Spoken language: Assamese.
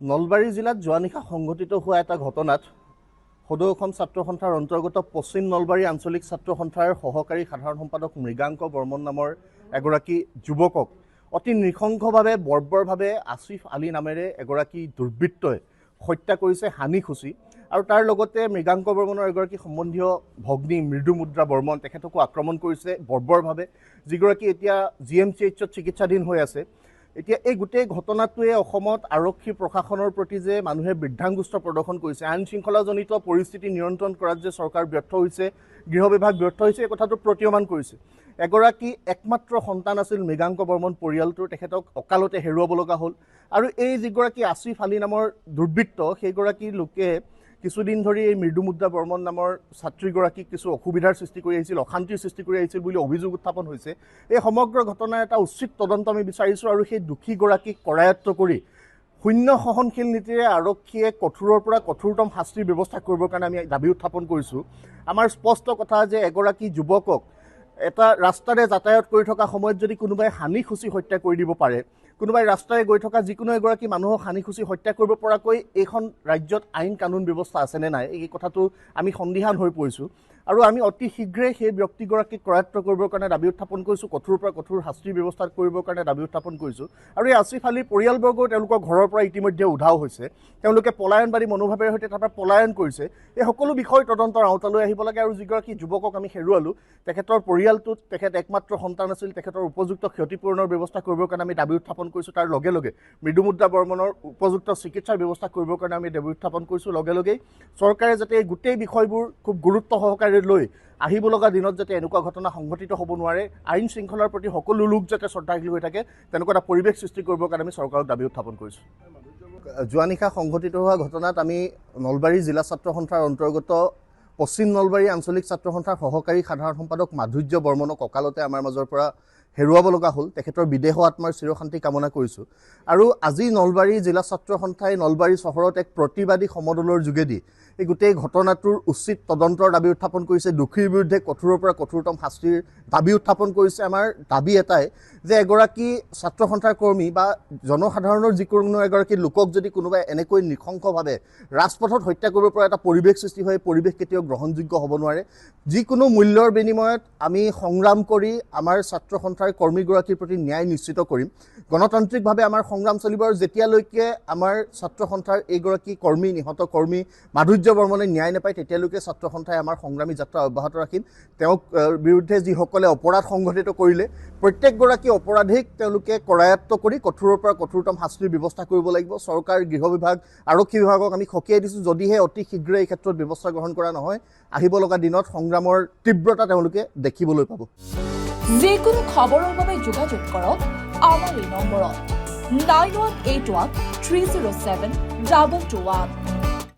নলবাৰী জিলাত যোৱা নিশা সংঘটিত হোৱা এটা ঘটনাত সদৌ অসম ছাত্ৰ সন্থাৰ অন্তৰ্গত পশ্চিম নলবাৰী আঞ্চলিক ছাত্ৰ সন্থাৰ সহকাৰী সাধাৰণ সম্পাদক মৃগাংক বৰ্মন নামৰ এগৰাকী যুৱকক অতি নৃশংসভাৱে বৰ্বৰভাৱে আসিফ আলী নামেৰে এগৰাকী দুৰ্বৃত্তই হত্যা কৰিছে হানি খুচি আৰু তাৰ লগতে মৃগাংক বৰ্মনৰ এগৰাকী সম্বন্ধীয় ভগ্নী মৃদুমুদ্ৰা বৰ্মন তেখেতকো আক্ৰমণ কৰিছে বৰ্বৰভাৱে, যিগৰাকী এতিয়া GMCHত চিকিৎসাধীন হৈ আছে। এতিয়া এই গোটেই ঘটনাটোৱে অসমত আৰক্ষী প্ৰশাসনৰ প্ৰতি যে মানুহে বৃদ্ধাংগুষ্ঠ প্ৰদৰ্শন কৰিছে, আইন শৃংখলাজনিত পৰিস্থিতি নিয়ন্ত্ৰণ কৰাত যে চৰকাৰ ব্যৰ্থ হৈছে, গৃহ বিভাগ ব্যৰ্থ হৈছে, এই কথাটো প্ৰতীয়মান কৰিছে। এগৰাকী একমাত্ৰ সন্তান আছিল মৃগাংক বৰ্মন পৰিয়ালটোৰ, তেখেতক অকালতে হেৰুৱাব লগা হ'ল। আৰু এই যিগৰাকী আসিফ আলী নামৰ দুৰ্বৃত্ত, সেইগৰাকী লোকে কিছুদিন ধৰি এই মৃদুমুদ্ৰা বৰ্মন নামৰ ছাত্ৰীগৰাকীক কিছু অসুবিধাৰ সৃষ্টি কৰি আহিছিল, অশান্তিৰ সৃষ্টি কৰি আহিছিল বুলি অভিযোগ উত্থাপন হৈছে। এই সমগ্ৰ ঘটনাৰ এটা উচিত তদন্ত আমি বিচাৰিছোঁ আৰু সেই দোষীগৰাকীক কৰায়ত্ব কৰি শূন্য সহনশীল নীতিৰে আৰক্ষীয়ে কঠোৰৰ পৰা কঠোৰতম শাস্তিৰ ব্যৱস্থা কৰিবৰ কাৰণে আমি দাবী উত্থাপন কৰিছোঁ। আমাৰ স্পষ্ট কথা যে এগৰাকী যুৱকক এটা ৰাস্তাৰে যাতায়াত কৰি থকা সময়ত যদি কোনোবাই হানি খুচি হত্যা কৰি দিব পাৰে, কোনোবাই ৰাস্তাৰে গৈ থকা যিকোনো এগৰাকী মানুহক হানি খুচি হত্যা কৰিব পৰাকৈ এইখন ৰাজ্যত আইন কানুন ব্যৱস্থা আছেনে নাই, এই কথাটো আমি সন্দিহান হৈ পৰিছোঁ। আৰু আমি অতি শীঘ্ৰে সেই ব্যক্তিগৰাকীক কৰায়ত্ব কৰিবৰ কাৰণে দাবী উত্থাপন কৰিছোঁ, কঠোৰৰ পৰা কঠোৰ শাস্তিৰ ব্যৱস্থা কৰিবৰ কাৰণে দাবী উত্থাপন কৰিছোঁ। আৰু এই আসিফ আলীৰ পৰিয়ালবৰ্গও তেওঁলোকৰ ঘৰৰ পৰা ইতিমধ্যে উধাও হৈছে, তেওঁলোকে পলায়নবাদী মনোভাৱেৰে সৈতে তাৰ পৰা পলায়ন কৰিছে। এই সকলো বিষয় তদন্তৰ আওতালৈ আহিব লাগে আৰু যিগৰাকী যুৱকক আমি হেৰুৱালোঁ, তেখেতৰ পৰিয়ালটোত তেখেত একমাত্ৰ সন্তান আছিল, তেখেতৰ উপযুক্ত ক্ষতিপূৰণৰ ব্যৱস্থা কৰিবৰ কাৰণে আমি দাবী উত্থাপন কৰিছোঁ। তাৰ লগে লগে মৃদুমুদ্ৰা বৰ্মনৰ উপযুক্ত চিকিৎসাৰ ব্যৱস্থা কৰিবৰ কাৰণে আমি দাবী উত্থাপন কৰিছোঁ। লগে লগেই চৰকাৰে যাতে এই গোটেই বিষয়বোৰ খুব গুৰুত্ব সহকাৰে লৈ আহিব লগা দিনত যাতে এনেকুৱা ঘটনা সংঘটিত হ'ব নোৱাৰে, আইন শৃংখলাৰ প্ৰতি সকলো লোক যাতে শ্ৰদ্ধাশীল হৈ থাকে, তেনেকুৱা এটা পৰিৱেশ সৃষ্টি কৰিবৰ কাৰণে আমি চৰকাৰক দাবী উত্থাপন কৰিছোঁ। যোৱা নিশা সংঘটিত হোৱা ঘটনাত আমি নলবাৰী জিলা ছাত্ৰ সন্থাৰ অন্তৰ্গত পশ্চিম নলবাৰী আঞ্চলিক ছাত্ৰ সন্থাৰ সহকাৰী সাধাৰণ সম্পাদক মাধুৰ্য বৰ্মনক অকালতে আমাৰ মাজৰ পৰা হেৰুৱাব লগা হ'ল। তেখেতৰ বিদেহ আত্মাৰ চিৰশান্তি কামনা কৰিছোঁ। আৰু আজি নলবাৰী জিলা ছাত্ৰ সন্থাই নলবাৰী চহৰত এক প্ৰতিবাদী সমদলৰ যোগেদি এই গোটেই ঘটনাটোৰ উচিত তদন্তৰ দাবী উত্থাপন কৰিছে, দোষীৰ বিৰুদ্ধে কঠোৰৰ পৰা কঠোৰতম শাস্তিৰ দাবী উত্থাপন কৰিছে। আমাৰ দাবী এটাই যে এগৰাকী ছাত্ৰ সন্থাৰ কৰ্মী বা জনসাধাৰণৰ যিকোনো এগৰাকী লোকক যদি কোনোবাই এনেকৈ নৃশংসভাৱে ৰাজপথত হত্যা কৰিব পৰা এটা পৰিৱেশ সৃষ্টি হয়, পৰিৱেশ কেতিয়াও গ্ৰহণযোগ্য হ'ব নোৱাৰে। যিকোনো মূল্যৰ বিনিময়ত আমি সংগ্ৰাম কৰি আমাৰ ছাত্ৰ সন্থাৰ কৰ্মীগৰাকীৰ প্ৰতি ন্যায় নিশ্চিত কৰিম। গণতান্ত্ৰিকভাৱে আমাৰ সংগ্ৰাম চলিব আৰু যেতিয়ালৈকে আমাৰ ছাত্ৰ সন্থাৰ এইগৰাকী কৰ্মী, নিহত কৰ্মী মাধুৰ্য বৰ্মনে ন্যায় নাপায়, তেতিয়ালৈকে ছাত্ৰ সন্থাই আমাৰ সংগ্ৰামী যাত্ৰা অব্যাহত ৰাখিম। তেওঁক বিৰুদ্ধে যিসকলে অপৰাধ সংঘটিত কৰিলে, প্ৰত্যেকগৰাকী অপৰাধীক তেওঁলোকে কৰায়ত্ব কৰি কঠোৰৰ পৰা কঠোৰতম শাস্তিৰ ব্যৱস্থা কৰিব লাগিব। চৰকাৰ, গৃহ বিভাগ, আৰক্ষী বিভাগক আমি সকীয়াই দিছোঁ, যদিহে অতি শীঘ্ৰে এই ক্ষেত্ৰত ব্যৱস্থা গ্ৰহণ কৰা নহয়, আহিব লগা দিনত সংগ্ৰামৰ তীব্ৰতা তেওঁলোকে দেখিবলৈ পাব। যিকোনো খবৰৰ বাবে যোগাযোগ কৰক আমাৰ এই নম্বৰত 9181 307 221।